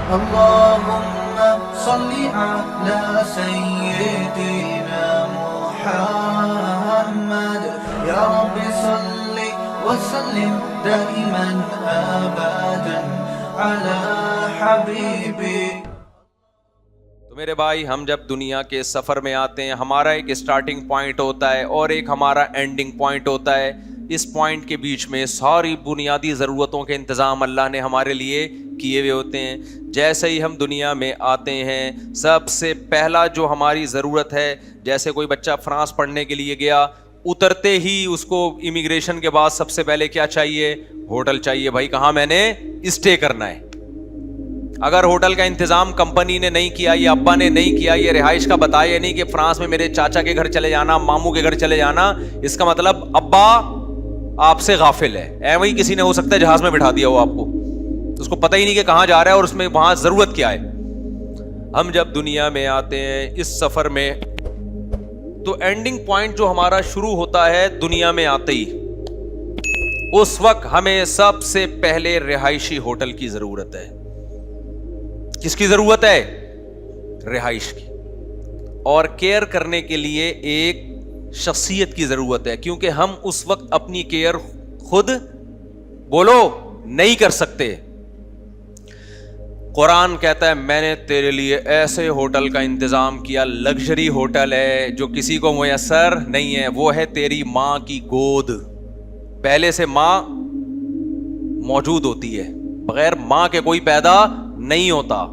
اللهم صل على سيدنا محمد يا رب صل وسلم دائما ابدا على حبيبي. تو میرے بھائی، ہم جب دنیا کے سفر میں آتے ہیں، ہمارا ایک اسٹارٹنگ پوائنٹ ہوتا ہے اور ایک ہمارا اینڈنگ پوائنٹ ہوتا ہے. اس پوائنٹ کے بیچ میں ساری بنیادی ضرورتوں کے انتظام اللہ نے ہمارے لیے کیے ہوئے ہوتے ہیں. جیسے ہی ہم دنیا میں آتے ہیں، سب سے پہلا جو ہماری ضرورت ہے، جیسے کوئی بچہ فرانس پڑھنے کے لیے گیا، اترتے ہی اس کو امیگریشن کے بعد سب سے پہلے کیا چاہیے؟ ہوٹل چاہیے. بھائی کہاں میں نے اسٹے کرنا ہے. اگر ہوٹل کا انتظام کمپنی نے نہیں کیا، یہ ابا نے نہیں کیا، یہ رہائش کا بتایا نہیں کہ فرانس میں میرے چاچا کے گھر چلے جانا، ماموں کے گھر چلے جانا، اس کا مطلب ابا آپ سے غافل ہے. وہی کسی نے ہو سکتا ہے جہاز میں بٹھا دیا ہو آپ کو، اس کو پتہ ہی نہیں کہ کہاں جا رہا ہے اور اس میں وہاں ضرورت کیا ہے. ہم جب دنیا میں آتے ہیں اس سفر میں، تو اینڈنگ پوائنٹ جو ہمارا شروع ہوتا ہے دنیا میں آتے ہی، اس وقت ہمیں سب سے پہلے رہائشی ہوٹل کی ضرورت ہے. کس کی ضرورت ہے؟ رہائش کی. اور کیئر کرنے کے لیے ایک شخصیت کی ضرورت ہے، کیونکہ ہم اس وقت اپنی کیئر خود بولو نہیں کر سکتے. قرآن کہتا ہے میں نے تیرے لیے ایسے ہوٹل کا انتظام کیا، لگژری ہوٹل ہے جو کسی کو میسر نہیں ہے. وہ ہے تیری ماں کی گود. پہلے سے ماں موجود ہوتی ہے، بغیر ماں کے کوئی پیدا نہیں ہوتا.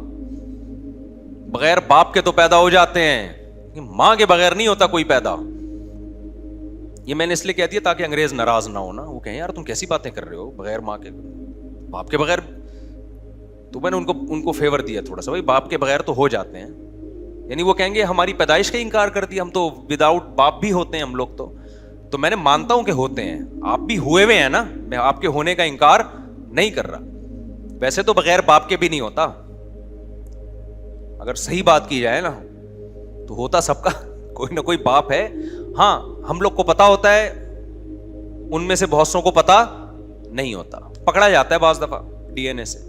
بغیر باپ کے تو پیدا ہو جاتے ہیں، ماں کے بغیر نہیں ہوتا کوئی پیدا. یہ میں نے اس لیے کہتی ہے تاکہ انگریز ناراض نہ ہو نا، وہ کہیں یار تم کیسی باتیں کر رہے ہو، بغیر ماں کے، باپ کے بغیر. تو میں نے ان کو فیور دیا تھوڑا سا، بھائی باپ کے بغیر تو ہو جاتے ہیں. یعنی وہ کہیں گے ہماری پیدائش کا انکار کر دیا، ہم تو وداؤٹ باپ بھی ہوتے ہیں ہم لوگ. تو میں نے مانتا ہوں کہ ہوتے ہیں، آپ بھی ہوئے ہوئے ہیں نا، میں آپ کے ہونے کا انکار نہیں کر رہا. ویسے تو بغیر باپ کے بھی نہیں ہوتا، اگر صحیح بات کی جائے نا تو ہوتا سب کا کوئی نہ کوئی باپ ہے. ہاں ہم لوگ کو پتا ہوتا ہے، ان میں سے بہت سو کو پتا نہیں ہوتا، پکڑا جاتا ہے بعض دفعہ ڈی این اے سے.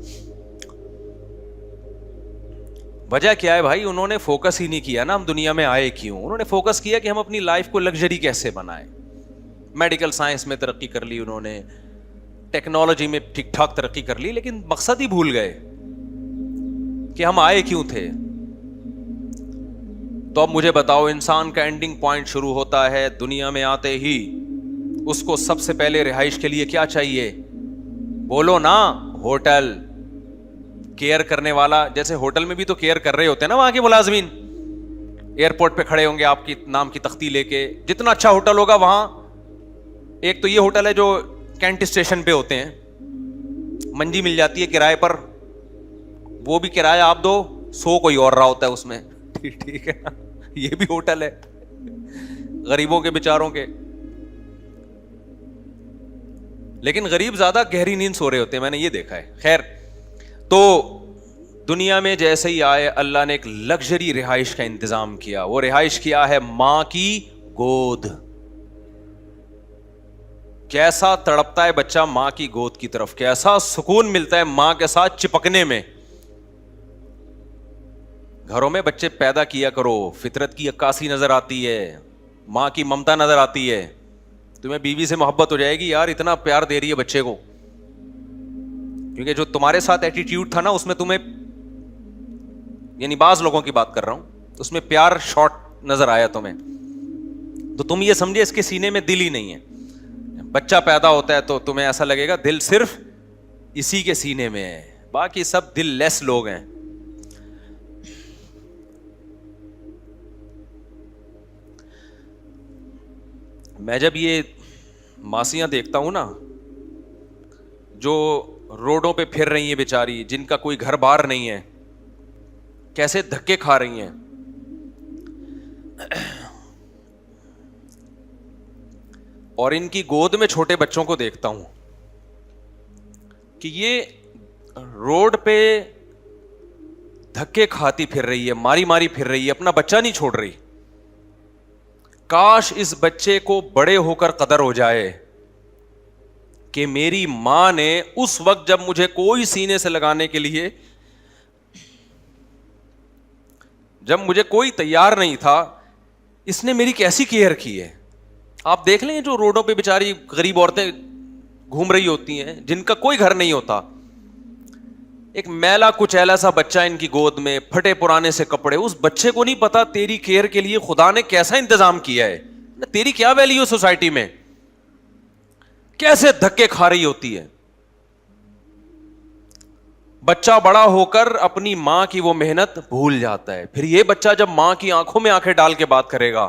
وجہ کیا ہے بھائی؟ انہوں نے فوکس ہی نہیں کیا نا ہم دنیا میں آئے کیوں. انہوں نے فوکس کیا کہ ہم اپنی لائف کو لگژری کیسے بنائیں. میڈیکل سائنس میں ترقی کر لی انہوں نے، ٹیکنالوجی میں ٹھیک ٹھاک ترقی کر لی، لیکن مقصد ہی بھول گئے کہ ہم آئے کیوں تھے. تو اب مجھے بتاؤ، انسان کا اینڈنگ پوائنٹ شروع ہوتا ہے دنیا میں آتے ہی. اس کو سب سے پہلے رہائش کے لیے کیا چاہیے؟ بولو نا، ہوٹل. کیئر کرنے والا، جیسے ہوٹل میں بھی تو کیئر کر رہے ہوتے ہیں نا وہاں کے ملازمین. ایئرپورٹ پہ کھڑے ہوں گے آپ کی نام کی تختی لے کے. جتنا اچھا ہوٹل ہوگا وہاں، ایک تو یہ ہوٹل ہے جو کینٹ اسٹیشن پہ ہوتے ہیں، منجی مل جاتی ہے کرائے پر، وہ بھی کرایہ آپ دو، 100 کوئی اور رہا ہوتا ہے اس میں. ٹھیک ہے نا، یہ بھی ہوٹل ہے غریبوں کے بیچاروں کے. لیکن غریب زیادہ گہری نیند سو رہے ہوتے ہیں، میں نے یہ دیکھا ہے. خیر، تو دنیا میں جیسے ہی آئے اللہ نے ایک لگژری رہائش کا انتظام کیا. وہ رہائش کیا ہے؟ ماں کی گود. کیسا تڑپتا ہے بچہ ماں کی گود کی طرف، کیسا سکون ملتا ہے ماں کے ساتھ چپکنے میں. گھروں میں بچے پیدا کیا کرو، فطرت کی عکاسی نظر آتی ہے، ماں کی ممتا نظر آتی ہے. تمہیں بیوی سے محبت ہو جائے گی، یار اتنا پیار دے رہی ہے بچے کو. کیونکہ جو تمہارے ساتھ ایٹیٹیوڈ تھا نا، اس میں تمہیں، یعنی بعض لوگوں کی بات کر رہا ہوں، اس میں پیار شارٹ نظر آیا تمہیں، تو تم یہ سمجھے اس کے سینے میں دل ہی نہیں ہے. بچہ پیدا ہوتا ہے تو تمہیں ایسا لگے گا دل صرف اسی کے سینے میں ہے، باقی سب دل لیس لوگ ہیں. میں جب یہ ماسیاں دیکھتا ہوں نا جو روڈوں پہ پھر رہی ہیں بیچاری، جن کا کوئی گھر بار نہیں ہے، کیسے دھکے کھا رہی ہیں، اور ان کی گود میں چھوٹے بچوں کو دیکھتا ہوں کہ یہ روڈ پہ دھکے کھاتی پھر رہی ہے، ماری ماری پھر رہی ہے، اپنا بچہ نہیں چھوڑ رہی. کاش اس بچے کو بڑے ہو کر قدر ہو جائے کہ میری ماں نے اس وقت جب مجھے کوئی سینے سے لگانے کے لیے جب مجھے کوئی تیار نہیں تھا, اس نے میری کیسی کیئر کی ہے. آپ دیکھ لیں جو روڈوں پہ بیچاری غریب عورتیں گھوم رہی ہوتی ہیں, جن کا کوئی گھر نہیں ہوتا, ایک میلا کچیلا سا بچہ ان کی گود میں, پھٹے پرانے سے کپڑے, اس بچے کو نہیں پتا تیری کیئر کے لیے خدا نے کیسا انتظام کیا ہے, تیری کیا ویلیو سوسائٹی میں, کیسے دھکے کھا رہی ہوتی ہے. بچہ بڑا ہو کر اپنی ماں کی وہ محنت بھول جاتا ہے. پھر یہ بچہ جب ماں کی آنکھوں میں آنکھیں ڈال کے بات کرے گا,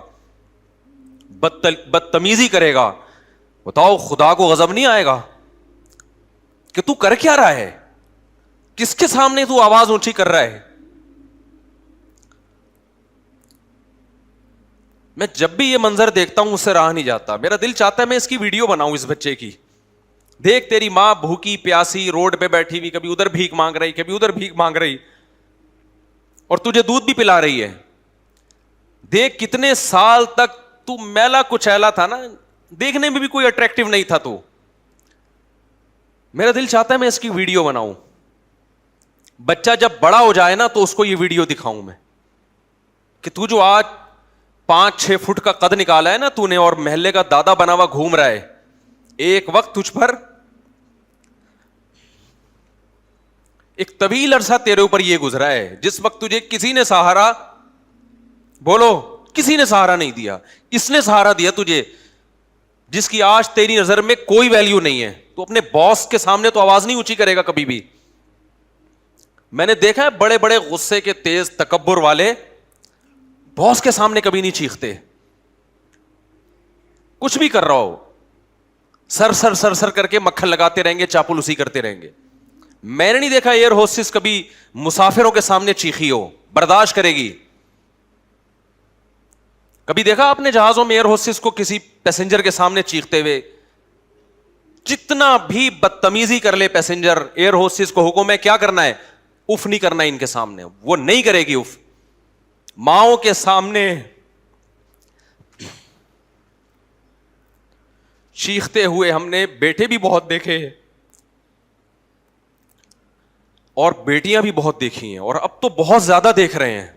بدتمیزی کرے گا, بتاؤ خدا کو غضب نہیں آئے گا کہ تو کر کیا رہا ہے, کس کے سامنے تو آواز اونچی کر رہا ہے. میں جب بھی یہ منظر دیکھتا ہوں اس سے راہ نہیں جاتا. میرا دل چاہتا ہے میں اس کی ویڈیو بناؤں اس بچے کی. دیکھ تیری ماں بھوکی پیاسی روڈ پہ بیٹھی ہوئی, کبھی ادھر بھیک مانگ رہی, کبھی ادھر بھیک مانگ رہی, اور تجھے دودھ بھی پلا رہی ہے. دیکھ کتنے سال تک تو میلا کچیلا تھا نا, دیکھنے میں بھی کوئی اٹریکٹیو نہیں تھا تو. میرا دل چاہتا ہے میں اس کی ویڈیو بناؤں. بچہ جب بڑا ہو جائے نا تو اس کو یہ ویڈیو دکھاؤں میں کہ تو جو آج 5-6 فٹ کا قد نکالا ہے نا تو نے, اور محلے کا دادا بنا ہوا گھوم رہا ہے, ایک وقت تجھ پر ایک طویل عرصہ تیرے اوپر یہ گزرا ہے جس وقت تجھے کسی نے سہارا, بولو کسی نے سہارا نہیں دیا, اس نے سہارا دیا تجھے, جس کی آج تیری نظر میں کوئی ویلیو نہیں ہے. تو اپنے باس کے سامنے تو آواز نہیں اونچی کرے گا کبھی بھی. میں نے دیکھا ہے بڑے بڑے غصے کے تیز تکبر والے باس کے سامنے کبھی نہیں چیختے, کچھ بھی کر رہا ہو سر سر سر سر کر کے مکھن لگاتے رہیں گے, چاپلوسی کرتے رہیں گے. میں نے نہیں دیکھا ایئر ہوسٹس کبھی مسافروں کے سامنے چیخی ہو, برداشت کرے گی. کبھی دیکھا آپ نے جہازوں میں ایئر ہوسٹس کو کسی پیسنجر کے سامنے چیختے ہوئے؟ جتنا بھی بدتمیزی کر لے پیسنجر, ایئر ہوسٹس کو حکم ہے کیا کرنا ہے, اف نہیں کرنا ان کے سامنے, وہ نہیں کرے گی اف. ماؤں کے سامنے چیختے ہوئے ہم نے بیٹے بھی بہت دیکھے اور بیٹیاں بھی بہت دیکھی ہیں, اور اب تو بہت زیادہ دیکھ رہے ہیں.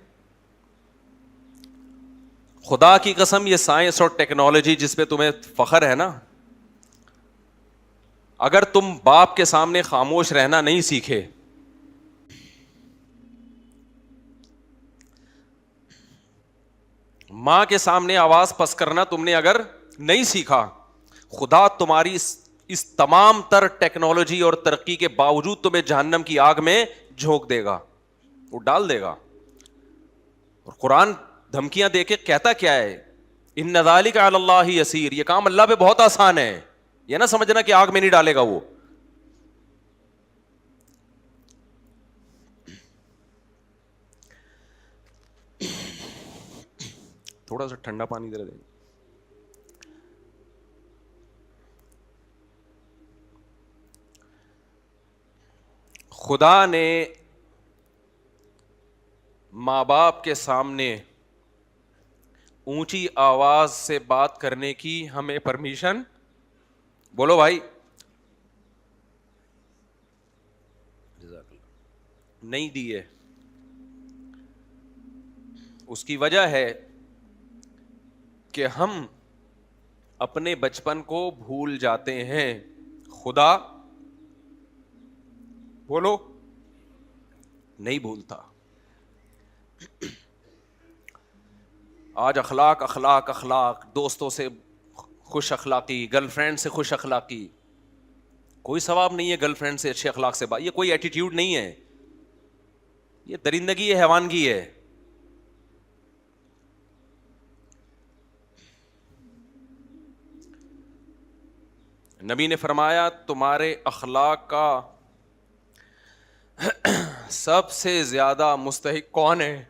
خدا کی قسم یہ سائنس اور ٹیکنالوجی جس پہ تمہیں فخر ہے نا, اگر تم باپ کے سامنے خاموش رہنا نہیں سیکھے, ماں کے سامنے آواز پس کرنا تم نے اگر نہیں سیکھا, خدا تمہاری اس تمام تر ٹیکنالوجی اور ترقی کے باوجود تمہیں جہنم کی آگ میں جھونک دے گا, وہ ڈال دے گا. اور قرآن دھمکیاں دے کے کہتا کیا ہے, ان ذالک علی اللہ یسیر, یہ کام اللہ پہ بہت آسان ہے. یہ نہ سمجھنا کہ آگ میں نہیں ڈالے گا وہ. تھوڑا سا ٹھنڈا پانی دے دیں. خدا نے ماں باپ کے سامنے اونچی آواز سے بات کرنے کی ہمیں پرمیشن, بولو بھائی, نہیں دی ہے. اس کی وجہ ہے کہ ہم اپنے بچپن کو بھول جاتے ہیں. خدا بولو نہیں بھولتا. آج اخلاق اخلاق اخلاق, دوستوں سے خوش اخلاقی, گرل فرینڈ سے خوش اخلاقی, کوئی ثواب نہیں ہے گرل فرینڈ سے اچھے اخلاق سے بات, یہ کوئی ایٹیٹیوڈ نہیں ہے, یہ درندگی ہے, حیوانگی ہے. نبی نے فرمایا تمہارے اخلاق کا سب سے زیادہ مستحق کون ہے؟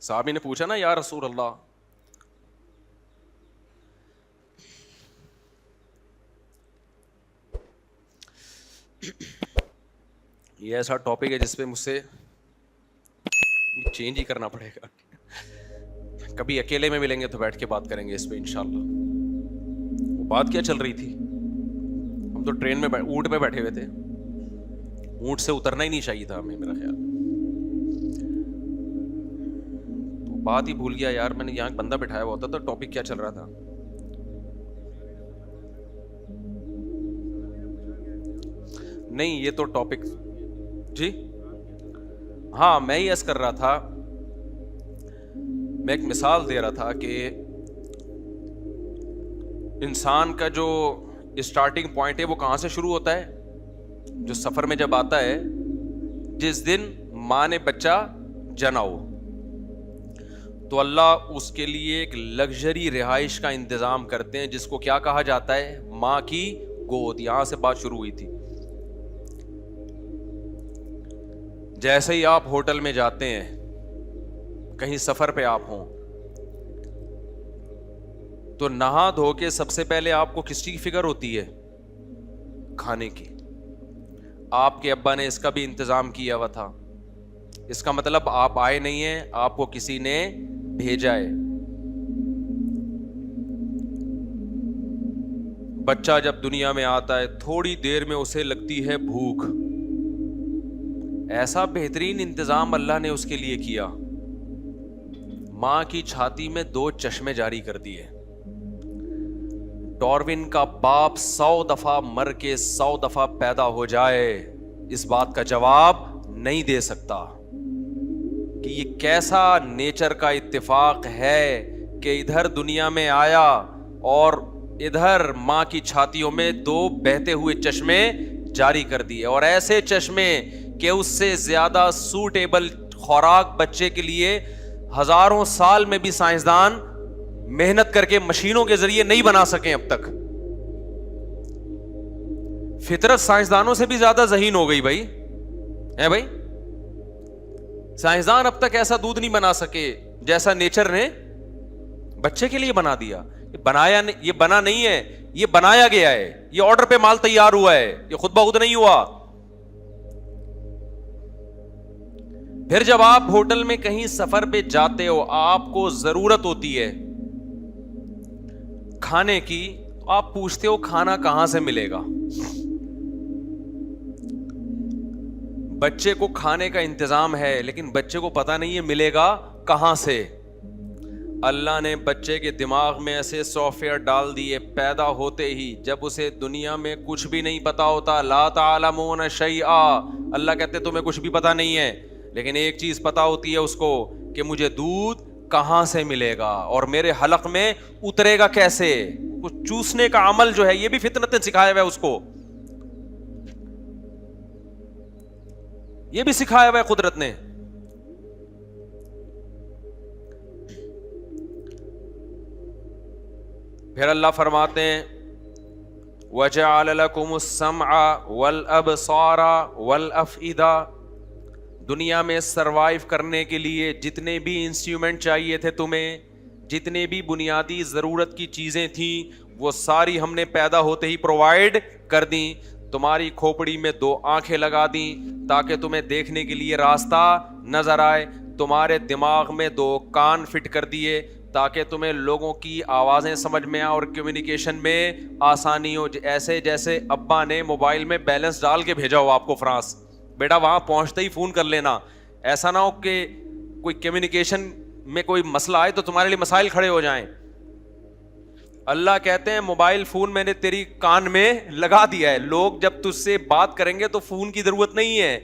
صحابی نے پوچھا نا یا رسول اللہ, یہ ایسا ٹاپک ہے جس پہ مجھ سے چینج ہی کرنا پڑے گا. کبھی اکیلے میں ملیں گے تو بیٹھ کے بات کریں گے اس پہ انشاءاللہ. وہ بات کیا چل رہی تھی, ہم تو ٹرین میں اونٹ پہ بیٹھے ہوئے تھے, اونٹ سے اترنا ہی نہیں چاہیے تھا ہمیں، میرا خیال. تو بات ہی بھول گیا یار، میں نے یہاں بندہ بٹھایا ہوا ہوتا تو ٹاپک کیا چل رہا تھا. نہیں یہ تو ٹاپک جی ہاں میں ہی عرض کر رہا تھا، میں ایک مثال دے رہا تھا کہ انسان کا جو اسٹارٹنگ پوائنٹ ہے وہ کہاں سے شروع ہوتا ہے؟ جو سفر میں جب آتا ہے، جس دن ماں نے بچہ جنا ہو تو اللہ اس کے لیے ایک لگژری رہائش کا انتظام کرتے ہیں، جس کو کیا کہا جاتا ہے؟ ماں کی گود. یہاں سے بات شروع ہوئی تھی. جیسے ہی آپ ہوٹل میں جاتے ہیں، کہیں سفر پہ آپ ہوں، تو نہا دھو کے سب سے پہلے آپ کو کس چیز کی فکر ہوتی ہے؟ کھانے کی. آپ کے ابا نے اس کا بھی انتظام کیا ہوا تھا. اس کا مطلب آپ آئے نہیں ہیں، آپ کو کسی نے بھیجا ہے. بچہ جب دنیا میں آتا ہے تھوڑی دیر میں اسے لگتی ہے بھوک. ایسا بہترین انتظام اللہ نے اس کے لیے کیا، ماں کی چھاتی میں 2 چشمے جاری کر دیے. ڈاروین کا باپ 100 دفعہ مر کے 100 دفعہ پیدا ہو جائے، اس بات کا جواب نہیں دے سکتا کہ یہ کیسا نیچر کا اتفاق ہے کہ ادھر دنیا میں آیا اور ادھر ماں کی چھاتیوں میں 2 بہتے ہوئے چشمے جاری کر دیے، اور ایسے چشمے کہ اس سے زیادہ سوٹیبل خوراک بچے کے لیے ہزاروں سال میں بھی سائنسدان محنت کر کے مشینوں کے ذریعے نہیں بنا سکیں اب تک. فطرت سائنسدانوں سے بھی زیادہ ذہین ہو گئی بھائی، ہے بھائی. سائنسدان اب تک ایسا دودھ نہیں بنا سکے جیسا نیچر نے بچے کے لیے بنا دیا. یہ بنا نہیں ہے، یہ بنایا گیا ہے، یہ آرڈر پہ مال تیار ہوا ہے، یہ خود بخود نہیں ہوا. پھر جب آپ ہوٹل میں کہیں سفر پہ جاتے ہو، آپ کو ضرورت ہوتی ہے کھانے کی، تو آپ پوچھتے ہو کھانا کہاں سے ملے گا. بچے کو کھانے کا انتظام ہے لیکن بچے کو پتا نہیں ہے ملے گا کہاں سے. اللہ نے بچے کے دماغ میں ایسے سافٹ ویئر ڈال دیے پیدا ہوتے ہی، جب اسے دنیا میں کچھ بھی نہیں پتا ہوتا. لا تعلمون شیئا، اللہ کہتے تمہیں کچھ بھی پتا نہیں ہے، لیکن ایک چیز پتا ہوتی ہے اس کو کہ مجھے دودھ کہاں سے ملے گا اور میرے حلق میں اترے گا کیسے. کچھ چوسنے کا عمل جو ہے یہ بھی فطرت نے سکھایا ہوا ہے اس کو، یہ بھی سکھایا ہوا ہے قدرت نے. پھر اللہ فرماتے ہیں وَجَعَلَ لَكُمُ السَّمْعَ وَالْأَبْصَارَ وَالْأَفْئِدَةَ. دنیا میں سروائیو کرنے کے لیے جتنے بھی انسٹرومنٹ چاہیے تھے تمہیں، جتنے بھی بنیادی ضرورت کی چیزیں تھیں، وہ ساری ہم نے پیدا ہوتے ہی پرووائڈ کر دیں. تمہاری کھوپڑی میں 2 آنکھیں لگا دیں تاکہ تمہیں دیکھنے کے لیے راستہ نظر آئے. تمہارے دماغ میں 2 کان فٹ کر دیے تاکہ تمہیں لوگوں کی آوازیں سمجھ میں آئیں اور کمیونیکیشن میں آسانی ہو. ایسے جیسے ابا نے موبائل میں بیلنس ڈال کے بھیجا ہو آپ کو فرانس، بیٹا وہاں پہنچتے ہی فون کر لینا. ایسا نہ ہو کہ کوئی کمیونیکیشن میں کوئی مسئلہ آئے تو تمہارے لیے مسائل کھڑے ہو جائیں. اللہ کہتے ہیں موبائل فون میں نے تیری کان میں لگا دیا ہے. لوگ جب تجھ سے بات کریں گے تو فون کی ضرورت نہیں ہے،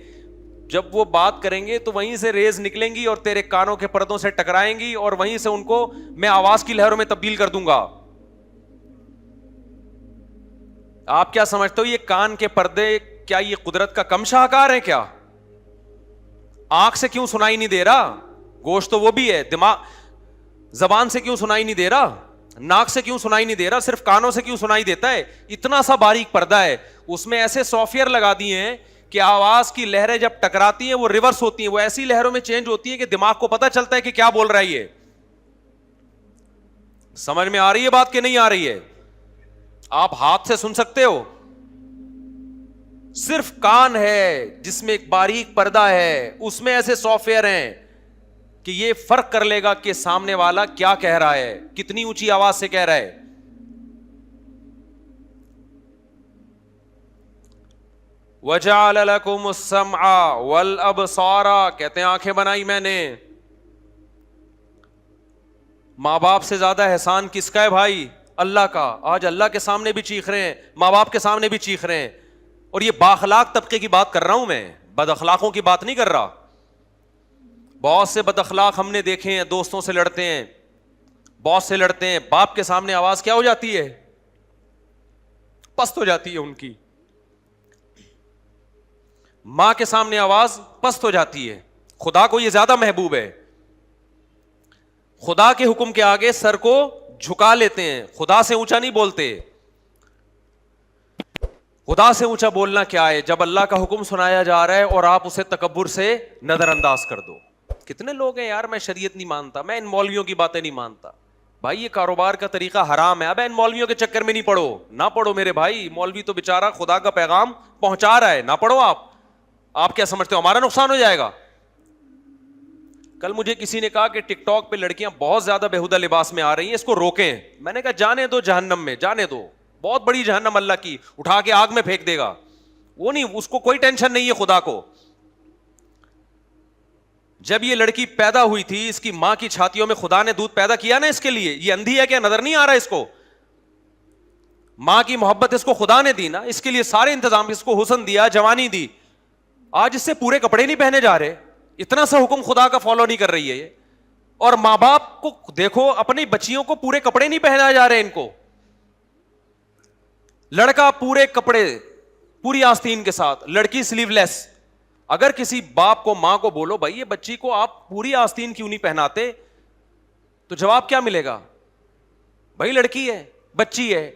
جب وہ بات کریں گے تو وہیں سے ریز نکلیں گی اور تیرے کانوں کے پردوں سے ٹکرائیں گی اور وہیں سے ان کو میں آواز کی لہروں میں تبدیل کر دوں گا. آپ کیا سمجھتے ہو یہ کان کے پردے کیا یہ قدرت کا کم شاہکار ہے کیا؟ آنکھ سے کیوں سنائی نہیں دے رہا؟ گوشت تو وہ بھی ہے. دماغ زبان سے کیوں سنائی نہیں دے رہا؟ ناک سے کیوں سنائی نہیں دے رہا؟ صرف کانوں سے کیوں سنائی دیتا ہے؟ اتنا سا باریک پردہ ہے، اس میں ایسے سافٹ ویئر لگا دیے ہیں کہ آواز کی لہریں جب ٹکراتی ہیں وہ ریورس ہوتی ہیں، وہ ایسی لہروں میں چینج ہوتی ہیں کہ دماغ کو پتہ چلتا ہے کہ کیا بول رہا ہے یہ. سمجھ میں آ رہی ہے بات کہ نہیں آ رہی ہے؟ آپ ہاتھ سے سن سکتے ہو، صرف کان ہے جس میں ایک باریک پردہ ہے، اس میں ایسے سافٹ ویئر ہیں کہ یہ فرق کر لے گا کہ سامنے والا کیا کہہ رہا ہے، کتنی اونچی آواز سے کہہ رہا ہے. وَجَعَلَ لَكُمُ السَّمْعَ وَالْأَبْصَارَ، کہتے ہیں آنکھیں بنائی میں نے. ماں باپ سے زیادہ احسان کس کا ہے بھائی؟ اللہ کا. آج اللہ کے سامنے بھی چیخ رہے ہیں, ماں باپ کے سامنے بھی چیخ رہے ہیں. اور یہ بااخلاق طبقے کی بات کر رہا ہوں میں, بد اخلاقوں کی بات نہیں کر رہا. بہت سے بد اخلاق ہم نے دیکھے ہیں, دوستوں سے لڑتے ہیں, باس سے لڑتے ہیں, باپ کے سامنے آواز کیا ہو جاتی ہے؟ پست ہو جاتی ہے ان کی. ماں کے سامنے آواز پست ہو جاتی ہے. خدا کو یہ زیادہ محبوب ہے. خدا کے حکم کے آگے سر کو جھکا لیتے ہیں, خدا سے اونچا نہیں بولتے. خدا سے اونچا بولنا کیا ہے جب اللہ کا حکم سنایا جا رہا ہے اور آپ اسے تکبر سے نظر انداز کر دو. کتنے لوگ ہیں یار, میں شریعت نہیں مانتا, میں ان مولویوں کی باتیں نہیں مانتا. بھائی یہ کاروبار کا طریقہ حرام ہے, اب ان مولویوں کے چکر میں نہیں پڑو. نہ پڑھو میرے بھائی, مولوی تو بیچارہ خدا کا پیغام پہنچا رہا ہے, نہ پڑھو. آپ کیا سمجھتے ہو ہمارا نقصان ہو جائے گا؟ کل مجھے کسی نے کہا کہ ٹک ٹاک پہ لڑکیاں بہت زیادہ بےہودہ لباس میں آ رہی ہیں, اس کو روکیں. میں نے کہا جانے دو جہنم میں, جانے دو, بہت بڑی جہنم اللہ کی, اٹھا کے آگ میں پھینک دے گا. وہ نہیں, اس کو کوئی ٹینشن نہیں ہے خدا کو. جب یہ لڑکی پیدا ہوئی تھی, اس کی ماں کی چھاتیوں میں خدا نے دودھ پیدا کیا نا اس کے لیے. یہ اندھی ہے کیا, نظر نہیں آ رہا اس کو؟ ماں کی محبت اس کو خدا نے دی نا, اس کے لیے سارے انتظام, اس کو حسن دیا, جوانی دی. آج اس سے پورے کپڑے نہیں پہنے جا رہے, اتنا سا حکم خدا کا فالو نہیں کر رہی ہے یہ. اور ماں باپ کو دیکھو, اپنی بچیوں کو پورے کپڑے نہیں پہنائے جا رہے ان کو. لڑکا پورے کپڑے, پوری آستین کے ساتھ, لڑکی سلیو لیس. اگر کسی باپ کو, ماں کو بولو بھائی یہ بچی کو آپ پوری آستین کیوں نہیں پہناتے, تو جواب کیا ملے گا؟ بھائی لڑکی ہے, بچی ہے,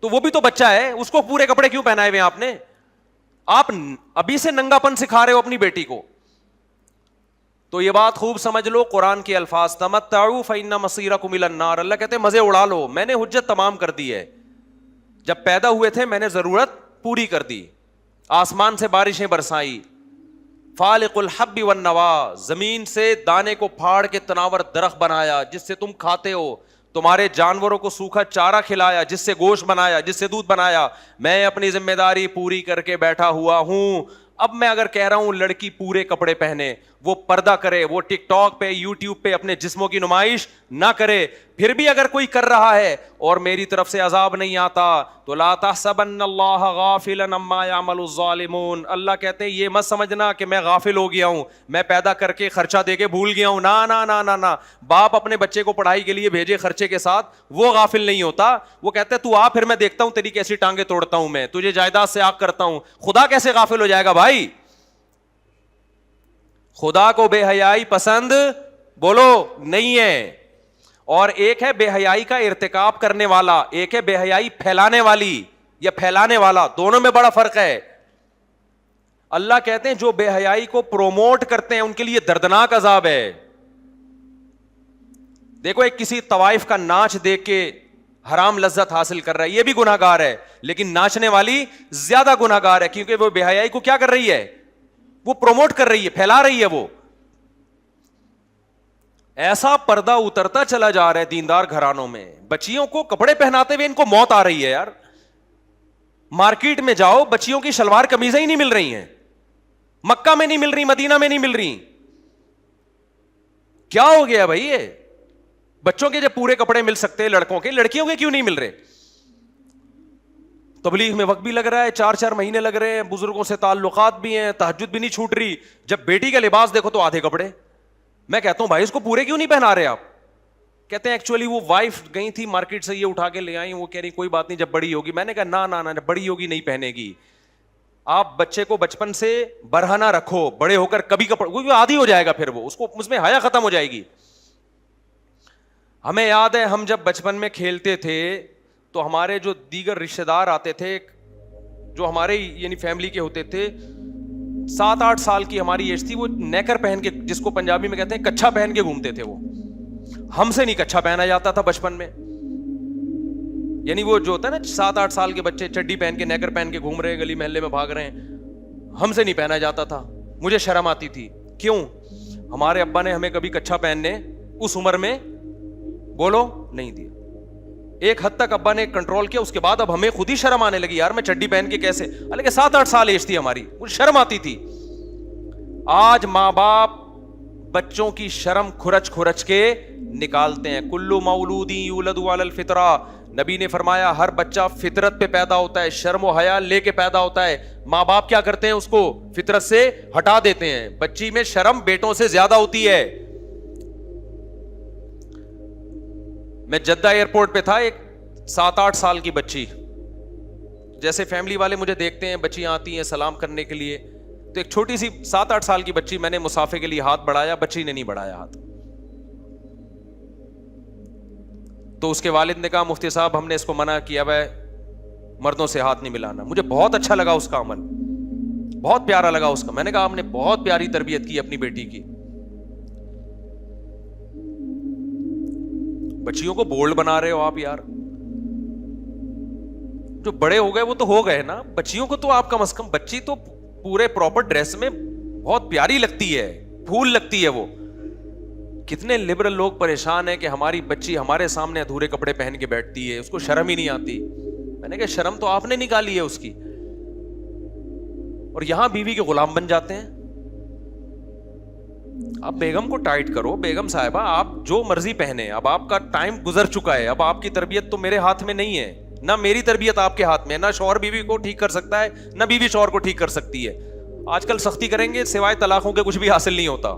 تو وہ بھی تو بچہ ہے, اس کو پورے کپڑے کیوں پہنائے ہوئے آپ نے؟ آپ ابھی سے ننگا پن سکھا رہے ہو اپنی بیٹی کو. تو یہ بات خوب سمجھ لو, قرآن کے الفاظ, تمتعوا فإن مصيركم إلى النار. اللہ کہتے ہیں مزے اڑا لو, میں نے حجت تمام کر دی ہے. جب پیدا ہوئے تھے میں نے ضرورت پوری کر دی, آسمان سے بارشیں برسائی, فالق الحب والنوا, زمین سے دانے کو پھاڑ کے تناور درخت بنایا جس سے تم کھاتے ہو, تمہارے جانوروں کو سوکھا چارہ کھلایا جس سے گوشت بنایا, جس سے دودھ بنایا. میں اپنی ذمہ داری پوری کر کے بیٹھا ہوا ہوں. اب میں اگر کہہ رہا ہوں لڑکی پورے کپڑے پہنے, وہ پردہ کرے, وہ ٹک ٹاک پہ, یوٹیوب پہ اپنے جسموں کی نمائش نہ کرے, پھر بھی اگر کوئی کر رہا ہے اور میری طرف سے عذاب نہیں آتا, تو لا تحسبن اللہ غافلا عما يعمل الظالمون. اللہ کہتے ہیں یہ مت سمجھنا کہ میں غافل ہو گیا ہوں, میں پیدا کر کے خرچہ دے کے بھول گیا ہوں. نا نا نا نا نا, باپ اپنے بچے کو پڑھائی کے لیے بھیجے خرچے کے ساتھ, وہ غافل نہیں ہوتا. وہ کہتے ہیں تو آ, پھر میں دیکھتا ہوں تیری کیسی ٹانگیں توڑتا ہوں, میں تجھے جائیداد سے آگ کرتا ہوں. خدا کیسے غافل ہو جائے گا بھائی؟ خدا کو بے حیائی پسند بولو نہیں ہے. اور ایک ہے بے حیائی کا ارتکاب کرنے والا, ایک ہے بے حیائی پھیلانے والی یا پھیلانے والا, دونوں میں بڑا فرق ہے. اللہ کہتے ہیں جو بے حیائی کو پروموٹ کرتے ہیں ان کے لیے دردناک عذاب ہے. دیکھو ایک کسی طوائف کا ناچ دیکھ کے حرام لذت حاصل کر رہا ہے, یہ بھی گناہگار ہے, لیکن ناچنے والی زیادہ گناہگار ہے, کیونکہ وہ بے حیائی کو کیا کر رہی ہے, وہ پروموٹ کر رہی ہے, پھیلا رہی ہے. وہ ایسا پردہ اترتا چلا جا رہا ہے دیندار گھرانوں میں, بچیوں کو کپڑے پہناتے ہوئے ان کو موت آ رہی ہے یار. مارکیٹ میں جاؤ, بچیوں کی شلوار قمیضیں ہی نہیں مل رہی ہیں, مکہ میں نہیں مل رہی, مدینہ میں نہیں مل رہی. کیا ہو گیا بھائی؟ یہ بچوں کے جب پورے کپڑے مل سکتے ہیں لڑکوں کے, لڑکیوں کے کیوں نہیں مل رہے؟ تبلیغ میں وقت بھی لگ رہا ہے, 4 مہینے لگ رہے ہیں, بزرگوں سے تعلقات بھی ہیں, تہجد بھی نہیں چھوٹ رہی. جب بیٹی کا لباس دیکھو تو آدھے کپڑے. میں کہتا ہوں بھائی اس کو پورے کیوں نہیں پہنا رہے آپ؟ کہتے ہیں ایکچولی وہ وائف گئی تھی مارکیٹ سے, یہ اٹھا کے لے آئی, وہ کہہ رہی کوئی بات نہیں جب بڑی ہوگی. میں نے کہا نا نا نا, جب بڑی ہوگی نہیں پہنے گی. آپ بچے کو بچپن سے برہنہ رکھو, بڑے ہو کر کبھی کپڑے عادی ہو جائے گا, پھر وہ اس کو اس میں حیا ختم ہو جائے گی. ہمیں یاد ہے ہم جب بچپن میں کھیلتے تھے تو ہمارے جو دیگر رشتے دار آتے تھے, جو ہمارے یعنی فیملی کے ہوتے تھے, 7-8 سال کی ہماری ایج تھی, وہ نیکر پہن کے, جس کو پنجابی میں کہتے ہیں کچھا پہن کے گھومتے تھے. وہ ہم سے نہیں کچھا پہنا جاتا تھا بچپن میں. یعنی وہ جو ہوتا ہے نا 7-8 سال کے بچے چڈی پہن کے نیکر پہن کے گھوم رہے ہیں, گلی محلے میں بھاگ رہے ہیں, ہم سے نہیں پہنا جاتا تھا. مجھے شرم آتی تھی. کیوں؟ ہمارے ابا نے ہمیں کبھی کچھا پہننے اس عمر میں بولو نہیں دیا. ایک حد تک ابا نے کنٹرول کیا, اس کے بعد اب ہمیں خود ہی شرم آنے لگی, یار میں چڈی پہن کے کیسے, حالانکہ 7-8 سال ایج تھی ہماری, مجھے شرم آتی تھی. آج ماں باپ بچوں کی شرم کھرچ کے نکالتے ہیں. کلو مولود یولد علی الفطرہ, نبی نے فرمایا ہر بچہ فطرت پہ پیدا ہوتا ہے, شرم و حیا لے کے پیدا ہوتا ہے. ماں باپ کیا کرتے ہیں, اس کو فطرت سے ہٹا دیتے ہیں. بچی میں شرم بیٹوں سے زیادہ ہوتی ہے. میں جدہ ایئرپورٹ پہ تھا, ایک 7-8 سال کی بچی, جیسے فیملی والے مجھے دیکھتے ہیں بچیاں آتی ہیں سلام کرنے کے لیے, تو ایک چھوٹی سی 7-8 سال کی بچی, میں نے مسافے کے لیے ہاتھ بڑھایا, بچی نے نہیں بڑھایا ہاتھ. تو اس کے والد نے کہا مفتی صاحب ہم نے اس کو منع کیا ہے مردوں سے ہاتھ نہیں ملانا. مجھے بہت اچھا لگا اس کا عمل, بہت پیارا لگا اس کا. میں نے کہا آپ نے بہت پیاری تربیت کی اپنی بیٹی کی. بچیوں کو بولڈ بنا رہے ہو آپ یار, جو بڑے ہو گئے وہ تو ہو گئے نا, بچیوں کو تو آپ کم از کم, بچی تو پورے پراپر ڈریس میں بہت پیاری لگتی ہے, پھول لگتی ہے وہ. کتنے لبرل لوگ پریشان ہیں کہ ہماری بچی ہمارے سامنے ادھورے کپڑے پہن کے بیٹھتی ہے, اس کو شرم ہی نہیں آتی. میں نے کہا شرم تو آپ نے نکالی ہے اس کی, اور یہاں بیوی کے غلام بن جاتے ہیں. آپ بیگم کو ٹائٹ کرو, بیگم صاحبہ آپ جو مرضی پہنے, اب آپ کا ٹائم گزر چکا ہے, اب آپ کی تربیت تو میرے ہاتھ میں نہیں ہے, نہ میری تربیت آپ کے ہاتھ میں, نہ شوہر بیوی کو ٹھیک کر سکتا ہے, نہ بیوی شوہر کو ٹھیک کر سکتی ہے. آج کل سختی کریں گے سوائے طلاقوں کے کچھ بھی حاصل نہیں ہوتا.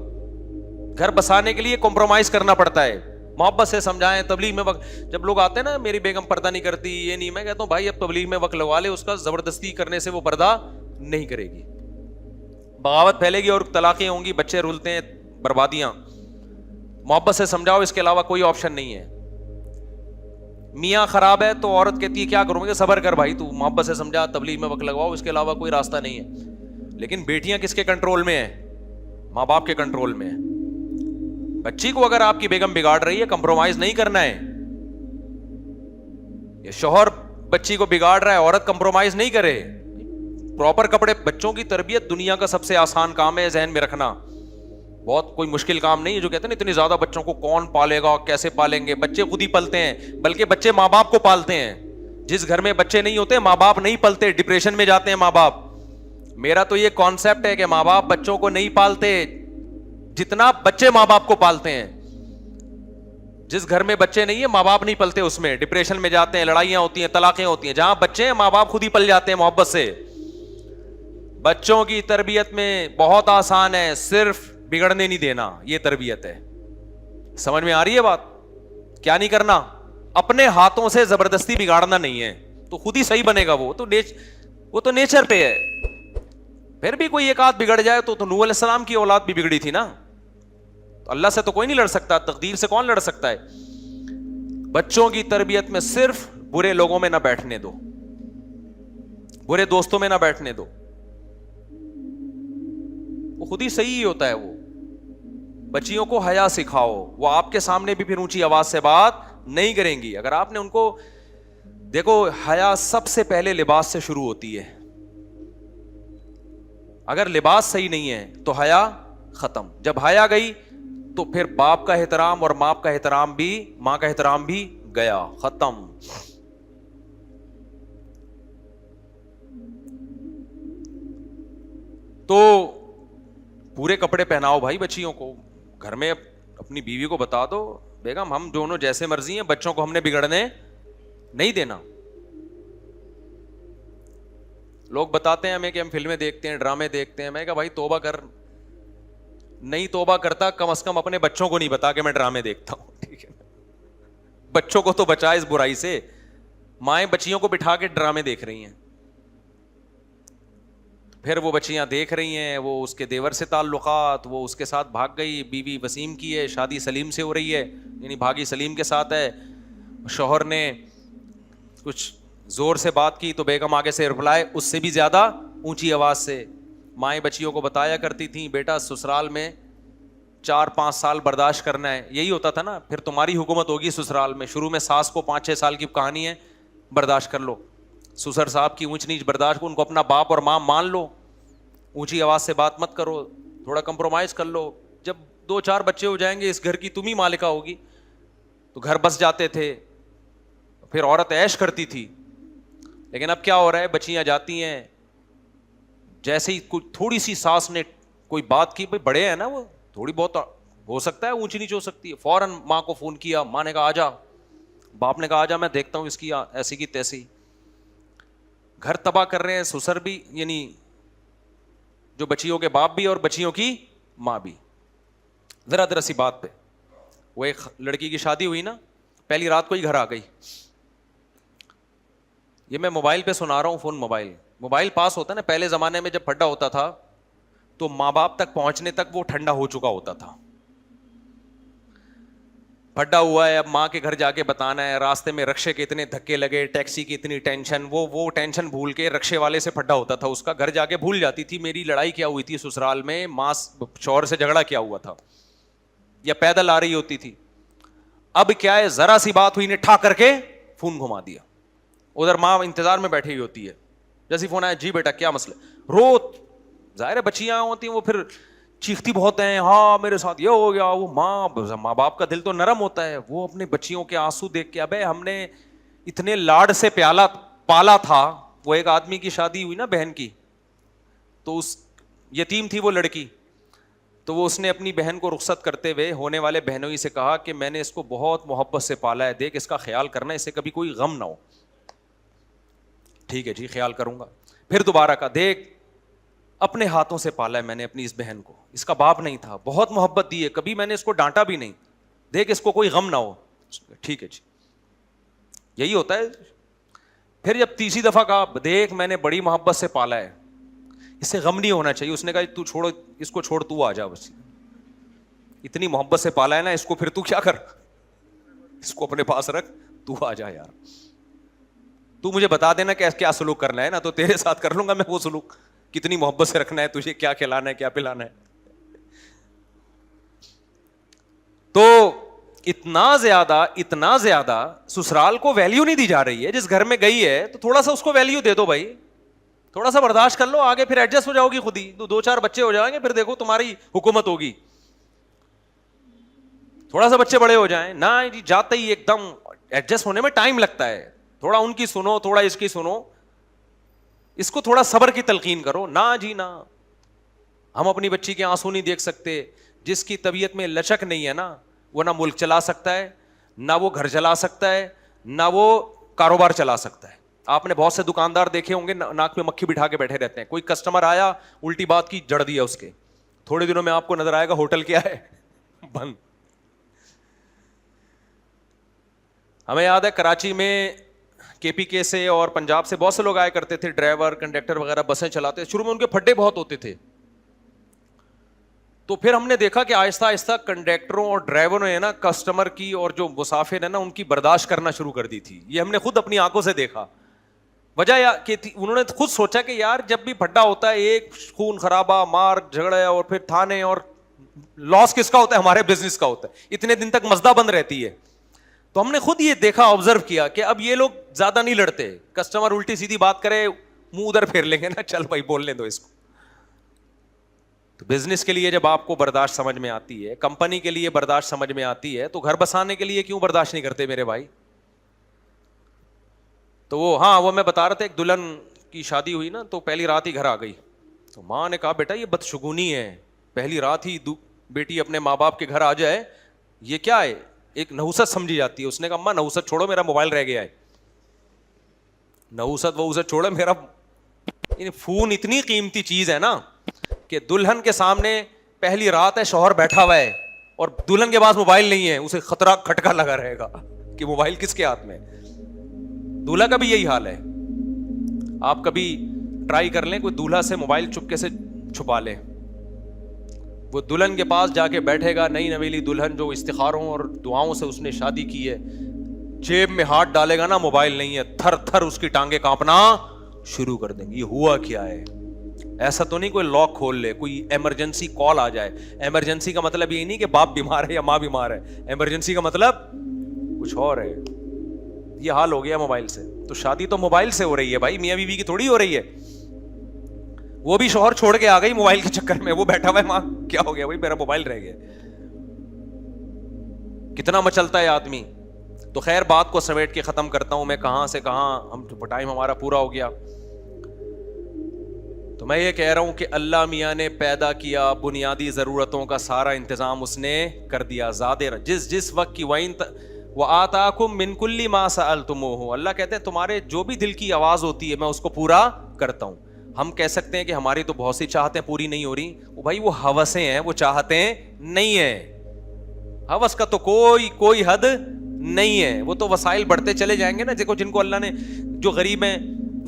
گھر بسانے کے لیے کمپرومائز کرنا پڑتا ہے. محبت سے سمجھائیں, تبلیغ میں وقت, جب لوگ آتے ہیں نا میری بیگم پردہ نہیں کرتی یہ نہیں, میں کہتا ہوں بھائی اب تبلیغ میں وقت لگوا لے, اس کا زبردستی کرنے سے وہ پردہ نہیں کرے گی, بغاوت پھیلے گی اور طلاقیں ہوں گی, بچے رولتے ہیں, بربادیاں. محبت سے سمجھاؤ, اس کے علاوہ کوئی آپشن نہیں ہے. میاں خراب ہے تو عورت کہتی ہے کیا کروں گے, صبر کر بھائی, تو محبت سے سمجھا, تبلیغ میں وقت لگواؤ, اس کے علاوہ کوئی راستہ نہیں ہے. لیکن بیٹیاں کس کے کنٹرول میں ہیں, ماں باپ کے کنٹرول میں ہیں. بچی کو اگر آپ کی بیگم بگاڑ رہی ہے کمپرومائز نہیں کرنا ہے. یہ شوہر بچی کو بگاڑ رہا ہے, عورت کمپرومائز نہیں کرے. پراپر کپڑے, بچوں کی تربیت دنیا کا سب سے آسان کام ہے, ذہن میں رکھنا. بہت کوئی مشکل کام نہیں ہے. جو کہتے ہیں نا اتنی زیادہ بچوں کو کون پالے گا, کیسے پالیں گے, بچے خود ہی پلتے ہیں, بلکہ بچے ماں باپ کو پالتے ہیں. جس گھر میں بچے نہیں ہوتے ماں باپ نہیں پلتے, ڈپریشن میں جاتے ہیں ماں باپ. میرا تو یہ کانسیپٹ ہے کہ ماں باپ بچوں کو نہیں پالتے جتنا بچے ماں باپ کو پالتے ہیں. جس گھر میں بچے نہیں ہیں ماں باپ نہیں پلتے, اس میں ڈپریشن میں جاتے ہیں, لڑائیاں ہوتی ہیں, طلاقیں ہوتی ہیں. جہاں بچے ہیں ماں باپ خود ہی پل جاتے ہیں محبت سے. بچوں کی تربیت میں بہت آسان ہے, صرف بگڑنے نہیں دینا, یہ تربیت ہے. سمجھ میں آ رہی ہے بات؟ کیا نہیں کرنا, اپنے ہاتھوں سے زبردستی بگاڑنا نہیں ہے, تو خود ہی صحیح بنے گا. وہ تو نیچر پہ ہے. پھر بھی کوئی ایک آدھ بگڑ جائے تو نوح علیہ السلام کی اولاد بھی بگڑی تھی نا. تو اللہ سے تو کوئی نہیں لڑ سکتا, تقدیر سے کون لڑ سکتا ہے. بچوں کی تربیت میں صرف برے لوگوں میں نہ بیٹھنے دو, برے دوستوں میں نہ بیٹھنے دو, وہ خود ہی صحیح ہوتا ہے. وہ بچیوں کو حیا سکھاؤ, وہ آپ کے سامنے بھی پھر اونچی آواز سے بات نہیں کریں گی. اگر آپ نے ان کو دیکھو, حیا سب سے پہلے لباس سے شروع ہوتی ہے. اگر لباس صحیح نہیں ہے تو حیا ختم. جب حیا گئی تو پھر باپ کا احترام اور ماں کا احترام بھی, ماں کا احترام بھی گیا, ختم. تو پورے کپڑے پہناؤ بھائی بچیوں کو. گھر میں اپنی بیوی کو بتا دو بیگم ہم دونوں جیسے مرضی ہیں, بچوں کو ہم نے بگڑنے نہیں دینا. لوگ بتاتے ہیں ہمیں کہ ہم فلمیں دیکھتے ہیں, ڈرامے دیکھتے ہیں. میں کہا بھائی توبہ کر, نہیں توبہ کرتا کم از کم اپنے بچوں کو نہیں بتا کہ میں ڈرامے دیکھتا ہوں. ٹھیک ہے, بچوں کو تو بچا اس برائی سے. مائیں بچیوں کو بٹھا کے ڈرامے دیکھ رہی ہیں, پھر وہ بچیاں دیکھ رہی ہیں, وہ اس کے دیور سے تعلقات, وہ اس کے ساتھ بھاگ گئی, بیوی وسیم کی ہے, شادی سلیم سے ہو رہی ہے, یعنی بھاگی سلیم کے ساتھ ہے. شوہر نے کچھ زور سے بات کی تو بیگم آگے سے رپلائے اس سے بھی زیادہ اونچی آواز سے. مائیں بچیوں کو بتایا کرتی تھیں بیٹا سسرال میں 4-5 سال برداشت کرنا ہے, یہی ہوتا تھا نا, پھر تمہاری حکومت ہوگی سسرال میں. شروع میں ساس کو 5-6 سال کی کہانی ہے, برداشت کر لو. سسر صاحب کی اونچ نیچ برداشت کو, ان کو اپنا باپ اور ماں مان لو, اونچی آواز سے بات مت کرو, تھوڑا کمپرومائز کر لو. جب 2-4 بچے ہو جائیں گے اس گھر کی تم ہی مالکہ ہوگی. تو گھر بس جاتے تھے. پھر عورت عیش کرتی تھی. لیکن اب کیا ہو رہا ہے, بچیاں جاتی ہیں, جیسے ہی کوئی تھوڑی سی ساس نے کوئی بات کی, بھائی بڑے ہیں نا وہ, تھوڑی بہت ہو سکتا ہے اونچی نیچ ہو سکتی ہے, فوراً ماں کو فون کیا, ماں نے کہا آ جا, باپ نے کہا آ جا, میں دیکھتا ہوں اس کی ایسی کی تیسی. گھر تباہ کر رہے ہیں سسر بھی, یعنی جو بچیوں کے باپ بھی اور بچیوں کی ماں بھی. ذرا سی بات پہ, وہ ایک لڑکی کی شادی ہوئی نا, پہلی رات کو ہی گھر آ گئی. یہ میں موبائل پہ سنا رہا ہوں, فون موبائل پاس ہوتا ہے نا, پہلے زمانے میں جب پھڈا ہوتا تھا تو ماں باپ تک پہنچنے تک وہ ٹھنڈا ہو چکا ہوتا تھا. پھڈا ہوا ہے, اب ماں کے گھر جا کے بتانا ہے, راستے میں رکشے کے اتنے دھکے لگے, ٹیکسی کی اتنی ٹینشن, وہ ٹینشن بھول کے رکشے والے سے پھڈا ہوتا تھا اس کا, گھر جا کے بھول جاتی تھی میری لڑائی کیا ہوئی تھی سسرال میں, ماں شوہر سے جھگڑا کیا ہوا تھا, یا پیدل آ رہی ہوتی تھی. اب کیا ہے, ذرا سی بات ہوئی نے ٹھا کر کے فون گھما دیا, ادھر ماں انتظار میں بیٹھی ہوئی ہوتی ہے, جیسی فون آیا, جی بیٹا کیا مسئلہ, رو, ظاہر ہے بچیاں ہوتی ہیں وہ پھر چیختی بہت ہیں, ہاں میرے ساتھ یہ ہو گیا, وہ ماں باپ کا دل تو نرم ہوتا ہے, وہ اپنے بچیوں کے آنسو دیکھ کے, ابے ہم نے اتنے لاڈ سے پالا تھا. وہ ایک آدمی کی شادی ہوئی نا بہن کی, تو اس یتیم تھی وہ لڑکی, تو وہ اس نے اپنی بہن کو رخصت کرتے ہوئے ہونے والے بہنوئی سے کہا کہ میں نے اس کو بہت محبت سے پالا ہے, دیکھ اس کا خیال کرنا, اسے کبھی کوئی غم نہ ہو. ٹھیک ہے جی خیال کروں گا. پھر دوبارہ کہا, دیکھ اپنے ہاتھوں سے پالا ہے میں نے اپنی اس بہن کو, اس کا باپ نہیں تھا, بہت محبت دی ہے, کبھی میں نے اس کو ڈانٹا بھی نہیں, دیکھ اس کو کوئی غم نہ ہو. ٹھیک ہے جی, یہی ہوتا ہے. پھر جب تیسری دفعہ کہا, دیکھ میں نے بڑی محبت سے پالا ہے, اس سے غم نہیں ہونا چاہیے. اس نے کہا تو چھوڑو اس کو, چھوڑ تو آ جا, بس اتنی محبت سے پالا ہے نا اس کو, پھر تو کیا کر, اس کو اپنے پاس رکھ, تو آ جا یار, تو مجھے بتا دینا کہ کیا سلوک کرنا ہے نا, تو تیرے ساتھ کر لوں گا میں وہ سلوک, کتنی محبت سے رکھنا ہے تجھے, کیا کھلانا ہے کیا پلانا ہے. تو اتنا زیادہ سسرال کو ویلیو نہیں دی جا رہی ہے. جس گھر میں گئی ہے تو تھوڑا سا اس کو ویلیو دے دو بھائی, تھوڑا سا برداشت کر لو, آگے پھر ایڈجسٹ ہو جاؤ گی خود ہی, 2-4 بچے ہو جائیں گے, پھر دیکھو تمہاری حکومت ہوگی. تھوڑا سا بچے بڑے ہو جائیں نہ جی, جاتے ہی ایک دم ایڈجسٹ ہونے میں ٹائم لگتا ہے, تھوڑا ان کی سنو, تھوڑا اس کی سنو, اس کو تھوڑا صبر کی تلقین کرو. نہ جی نہ, ہم اپنی بچی کے آنسو نہیں دیکھ سکتے. جس کی طبیعت میں لچک نہیں ہے نا, وہ نہ ملک چلا سکتا ہے, نہ وہ گھر چلا سکتا ہے, نہ وہ کاروبار چلا سکتا ہے. آپ نے بہت سے دکاندار دیکھے ہوں گے ناک میں مکھی بٹھا کے بیٹھے رہتے ہیں, کوئی کسٹمر آیا الٹی بات کی, جڑ دیا اس کے, تھوڑے دنوں میں آپ کو نظر آئے گا ہوٹل کیا ہے, بند. ہمیں یاد ہے کراچی میں کے پی کے سے اور پنجاب سے بہت سے لوگ آیا کرتے تھے, ڈرائیور کنڈکٹر وغیرہ بسیں چلاتے. شروع میں ان کے پھڈے بہت ہوتے تھے, تو پھر ہم نے دیکھا کہ آہستہ آہستہ کنڈکٹروں اور ڈرائیوروں نے نا کسٹمر کی اور جو مسافر ہیں نا ان کی برداشت کرنا شروع کر دی تھی. یہ ہم نے خود اپنی آنکھوں سے دیکھا. وجہ کہ انہوں نے خود سوچا کہ یار جب بھی پھڈا ہوتا ہے, ایک خون خرابہ, مار جھگڑے, اور پھر تھانے, اور لاس کس کا ہوتا ہے, ہمارے بزنس کا ہوتا ہے. اتنے دن تک مزدہ بند رہتی ہے. تو ہم نے خود یہ دیکھا, آبزرو کیا کہ اب یہ لوگ زیادہ نہیں لڑتے. کسٹمر الٹی سیدھی بات کرے, منہ ادھر پھیر لیں گے نا, چل بھائی بولنے دو اس کو. تو بزنس کے لیے جب آپ کو برداشت سمجھ میں آتی ہے, کمپنی کے لیے برداشت سمجھ میں آتی ہے, تو گھر بسانے کے لیے کیوں برداشت نہیں کرتے میرے بھائی. تو وہ میں بتا رہا تھا, ایک دلہن کی شادی ہوئی نا, تو پہلی رات ہی گھر آ گئی. تو ماں نے کہا بیٹا یہ بدشگونی ہے, پہلی رات ہی بیٹی اپنے ماں باپ کے گھر آ جائے, یہ کیا ہے, ایک نحوست سمجھی جاتی ہے. اس نے کہا اماں نحوست چھوڑو, میرا موبائل رہ گیا ہے. نحوست وحوست چھوڑو, میرا فون اتنی قیمتی چیز ہے نا کہ دلہن کے سامنے پہلی رات ہے, شوہر بیٹھا ہوا ہے اور دلہن کے پاس موبائل نہیں ہے, اسے خطرہ کھٹکا لگا رہے گا کہ موبائل کس کے ہاتھ میں. دولہا کا بھی یہی حال ہے. آپ کبھی ٹرائی کر لیں, کوئی دولہا سے موبائل چپکے سے چھپا لے, وہ دلہن کے پاس جا کے بیٹھے گا, نئی نویلی دلہن جو استخاروں اور دعاؤں سے اس نے شادی کی ہے, جیب میں ہاتھ ڈالے گا نا, موبائل نہیں ہے, تھر تھر اس کی ٹانگیں کانپنا شروع کر دیں گی. یہ ہوا کیا ہے؟ ایسا تو نہیں کوئی لاک کھول لے, کوئی ایمرجنسی کال آ جائے. ایمرجنسی کا مطلب یہ نہیں کہ باپ بیمار ہے یا ماں بیمار ہے, ایمرجنسی کا مطلب کچھ اور ہے. یہ حال ہو گیا موبائل سے. تو شادی تو موبائل سے ہو رہی ہے بھائی, میاں بیوی کی تھوڑی ہو رہی ہے. وہ بھی شوہر چھوڑ کے آ گئی موبائل کے چکر میں, وہ بیٹھا ہوا ہے, ماں کیا ہو گیا بھائی, میرا موبائل رہ گیا. کتنا مچلتا ہے آدمی. تو خیر بات کو سمیٹ کے ختم کرتا ہوں. میں کہاں سے کہاں, ہم ٹائم ہمارا پورا ہو گیا. تو میں یہ کہہ رہا ہوں کہ اللہ میاں نے پیدا کیا, بنیادی ضرورتوں کا سارا انتظام اس نے کر دیا. جس وقت کی وَآتَاكُم مِّن كُلِّ مَا سَأَلْتُمُوهُ, اللہ کہتے ہیں تمہارے جو بھی دل کی آواز ہوتی ہے میں اس کو پورا کرتا ہوں. ہم کہہ سکتے ہیں کہ ہماری تو بہت سی چاہتیں پوری نہیں ہو رہی, وہ بھائی وہ ہوسیں ہیں, وہ چاہتیں نہیں ہیں. ہوس کا تو کوئی حد نہیں ہے, وہ تو وسائل بڑھتے چلے جائیں گے نا. دیکھو جن کو اللہ نے, جو غریب ہیں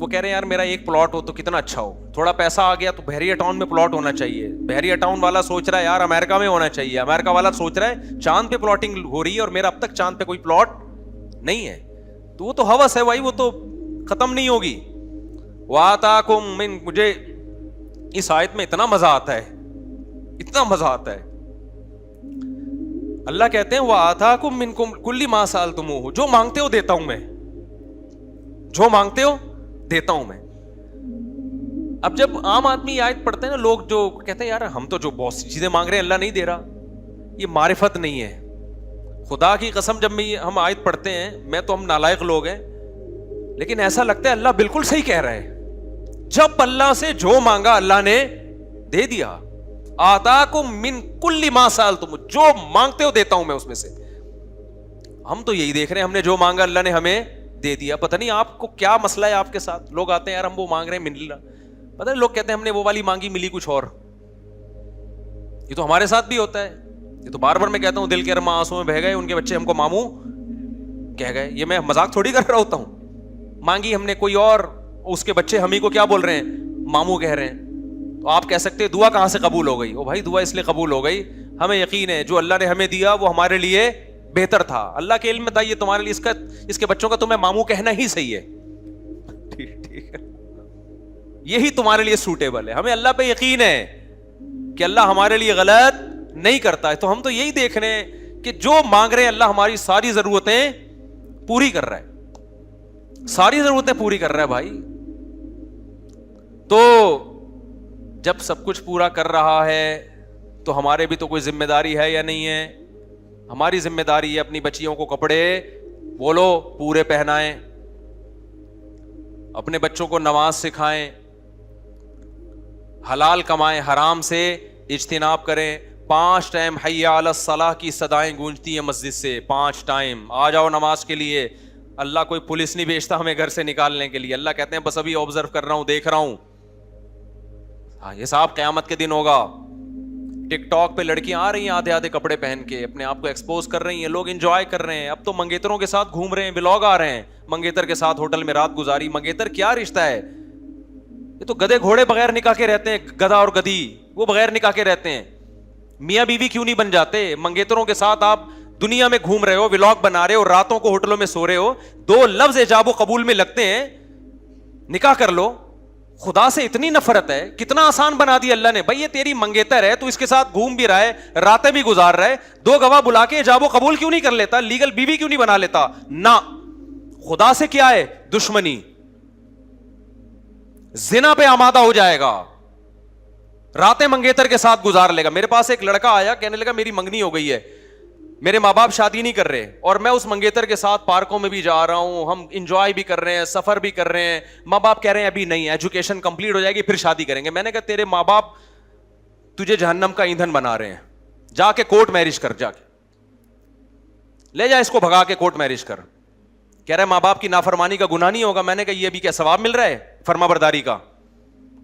وہ کہہ رہے ہیں یار میرا ایک پلاٹ ہو تو کتنا اچھا ہو, تھوڑا پیسہ آ گیا تو بحریہ ٹاؤن میں پلاٹ ہونا چاہیے. بحریہ ٹاؤن والا سوچ رہا ہے یار امریکہ میں ہونا چاہیے, امریکہ والا سوچ رہا ہے چاند پہ پلاٹنگ ہو رہی ہے اور میرا اب تک چاند پہ کوئی پلاٹ نہیں ہے. تو وہ تو ہوس ہے بھائی, وہ تو ختم نہیں ہوگی. وَآتَاكُم مِّن, مجھے اس آیت میں اتنا مزہ آتا ہے, اتنا مزہ آتا ہے. اللہ کہتے ہیں وَآتَاكُم مِّن كُلِّ مَا سَأَلْتُمُوهُ, جو مانگتے ہو دیتا ہوں میں, جو مانگتے ہو دیتا ہوں میں. اب جب عام آدمی آیت پڑھتے ہیں نا, لوگ جو کہتے ہیں یار ہم تو جو بہت سی چیزیں مانگ رہے ہیں اللہ نہیں دے رہا, یہ معرفت نہیں ہے. خدا کی قسم جب ہم آیت پڑھتے ہیں, میں تو ہم نالائق لوگ ہیں, لیکن ایسا لگتا ہے اللہ بالکل صحیح کہہ رہا ہے. جب اللہ سے جو مانگا اللہ نے دے دیا. آتاکم من کل ما سألتم, جو مانگتے ہو دیتا ہوں میں اس میں سے. ہم تو یہی دیکھ رہے ہیں, ہم نے جو مانگا اللہ نے ہمیں دے دیا. پتہ نہیں آپ کو کیا مسئلہ ہے آپ کے ساتھ. لوگ آتے ہیں یار ہم وہ مانگ رہے ہیں مل رہا, پتہ نہیں لوگ کہتے ہیں ہم نے وہ والی مانگی ملی کچھ اور. یہ تو ہمارے ساتھ بھی ہوتا ہے. یہ تو بار بار میں کہتا ہوں دل کے ارماں آنسوں میں بہہ گئے, ان کے بچے ہم کو ماموں کہہ گئے. یہ میں مذاق تھوڑی کر رہا ہوتا ہوں. مانگی ہم نے کوئی اور, اس کے بچے ہم ہی کو کیا بول رہے ہیں, ماموں کہہ رہے ہیں. تو آپ کہہ سکتے ہیں دعا کہاں سے قبول ہو گئی. او بھائی دعا اس لیے قبول ہو گئی, ہمیں یقین ہے جو اللہ نے ہمیں دیا وہ ہمارے لیے بہتر تھا. اللہ کے علم میں تھا یہ تمہارے لیے, اس کے بچوں کا تمہیں ماموں کہنا ہی صحیح ہے, ٹھیک ہے, یہی تمہارے لیے سوٹیبل ہے. ہمیں اللہ پہ یقین ہے کہ اللہ ہمارے لیے غلط نہیں کرتا ہے. تو ہم تو یہی دیکھ رہے ہیں کہ جو مانگ رہے ہیں اللہ ہماری ساری ضرورتیں پوری کر رہا ہے, ساری ضرورتیں پوری کر رہا ہے بھائی. تو جب سب کچھ پورا کر رہا ہے تو ہمارے بھی تو کوئی ذمہ داری ہے یا نہیں ہے. ہماری ذمہ داری ہے اپنی بچیوں کو کپڑے بولو پورے پہنائیں, اپنے بچوں کو نماز سکھائیں, حلال کمائیں, حرام سے اجتناب کریں. 5 ٹائم حی علی الصلاح کی صدائیں گونجتی ہیں مسجد سے, 5 ٹائم آ جاؤ نماز کے لیے. اللہ کوئی پولیس نہیں بھیجتا ہمیں گھر سے نکالنے کے لیے. اللہ کہتے ہیں بس ابھی آبزرو کر رہا ہوں, دیکھ رہا ہوں. ہاں حساب قیامت کے دن ہوگا. ٹک ٹاک پہ لڑکیاں آ رہی ہیں آدھے آدھے کپڑے پہن کے, اپنے آپ کو ایکسپوز کر رہی ہیں, لوگ انجوائے کر رہے ہیں. اب تو منگیتروں کے ساتھ گھوم رہے ہیں, ولاگ آ رہے ہیں, منگیتر کے ساتھ ہوٹل میں رات گزاری. منگیتر کیا رشتہ ہے, یہ تو گدھے گھوڑے بغیر نکاح کے رہتے ہیں, گدھا اور گدھی وہ بغیر نکاح کے رہتے ہیں. میاں بیوی کیوں نہیں بن جاتے؟ منگیتروں کے ساتھ آپ دنیا میں گھوم رہے ہو, ولاگ بنا رہے ہو, راتوں کو ہوٹلوں میں سو رہے ہو, 2 لفظ ایجاب و قبول میں لگتے ہیں, نکاح کر لو. خدا سے اتنی نفرت ہے, کتنا آسان بنا دیا اللہ نے. بھائی یہ تیری منگیتر ہے, تو اس کے ساتھ گھوم بھی رہا ہے, راتیں بھی گزار رہا ہے, 2 گواہ بلا کے ایجاب و قبول کیوں نہیں کر لیتا, لیگل بیوی کیوں نہیں بنا لیتا؟ نہ, خدا سے کیا ہے دشمنی, زنا پہ آمادہ ہو جائے گا, راتیں منگیتر کے ساتھ گزار لے گا. میرے پاس ایک لڑکا آیا, کہنے لگا میری منگنی ہو گئی ہے, میرے ماں باپ شادی نہیں کر رہے, اور میں اس منگیتر کے ساتھ پارکوں میں بھی جا رہا ہوں, ہم انجوائے بھی کر رہے ہیں, سفر بھی کر رہے ہیں. ماں باپ کہہ رہے ہیں ابھی نہیں, ایجوکیشن کمپلیٹ ہو جائے گی پھر شادی کریں گے. میں نے کہا تیرے ماں باپ تجھے جہنم کا ایندھن بنا رہے ہیں, جا کے کورٹ میرج کر, جا کے لے جا اس کو بھگا کے کورٹ میرج کر. کہہ رہے ماں باپ کی نافرمانی کا گناہ نہیں ہوگا. میں نے کہا یہ بھی کیا ثواب مل رہا ہے فرما برداری کا؟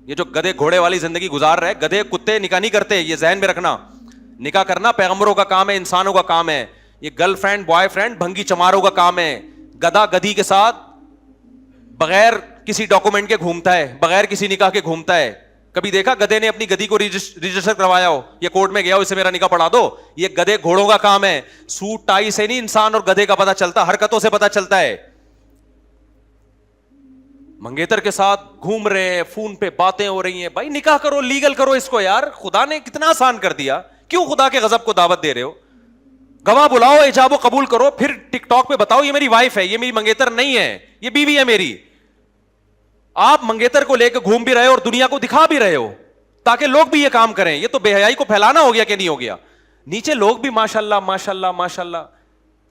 یہ جو گدھے گھوڑے والی زندگی گزار رہے, گدھے کتے نکاح نہیں کرتے, یہ ذہن میں رکھنا. نکاح کرنا پیغمبروں کا کام ہے, انسانوں کا کام ہے. یہ گرل فرینڈ بوائے فرینڈ بھنگی چماروں کا کام ہے. گدھا گدھی کے ساتھ بغیر کسی ڈاکومنٹ کے گھومتا ہے, بغیر کسی نکاح کے گھومتا ہے. کبھی دیکھا گدھے نے اپنی گدھی کو رجسٹر کروایا ہو, یہ کورٹ میں گیا ہو اسے میرا نکاح پڑھا دو؟ یہ گدھے گھوڑوں کا کام ہے. سوٹ ٹائی سے نہیں انسان اور گدھے کا پتہ چلتا, حرکتوں سے پتہ چلتا ہے. منگیتر کے ساتھ گھوم رہے ہیں, فون پہ باتیں ہو رہی ہیں. بھائی نکاح کرو, لیگل کرو اس کو یار. خدا نے کتنا آسان کر دیا, کیوں خدا کے غضب کو دعوت دے رہے ہو؟ گواہ بلاؤ, ایجاب و قبول کرو, پھر ٹک ٹاک پہ بتاؤ یہ میری وائف ہے, یہ میری منگیتر نہیں ہے, یہ بیوی ہے میری. آپ منگیتر کو لے کے گھوم بھی رہے ہو اور دنیا کو دکھا بھی رہے ہو تاکہ لوگ بھی یہ کام کریں. یہ تو بے حیائی کو پھیلانا ہو گیا کہ نہیں ہو گیا؟ نیچے لوگ بھی ماشاءاللہ ماشاءاللہ ماشاءاللہ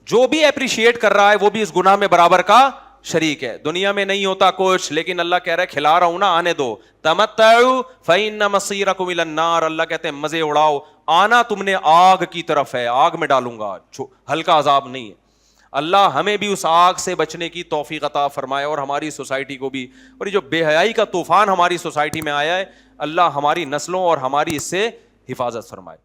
جو بھی اپریشیٹ کر رہا ہے وہ بھی اس گناہ میں برابر کا شریک ہے. دنیا میں نہیں ہوتا کچھ, لیکن اللہ کہہ رہا ہے کھلا رہا ہوں نا, آنے دو. تمتعوا فإن مصيركم إلى النار, اللہ کہتے ہیں مزے اڑاؤ, آنا تم نے آگ کی طرف ہے, آگ میں ڈالوں گا, ہلکا عذاب نہیں ہے. اللہ ہمیں بھی اس آگ سے بچنے کی توفیق عطا فرمائے, اور ہماری سوسائٹی کو بھی. اور یہ جو بے حیائی کا طوفان ہماری سوسائٹی میں آیا ہے, اللہ ہماری نسلوں اور ہماری اس سے حفاظت فرمائے.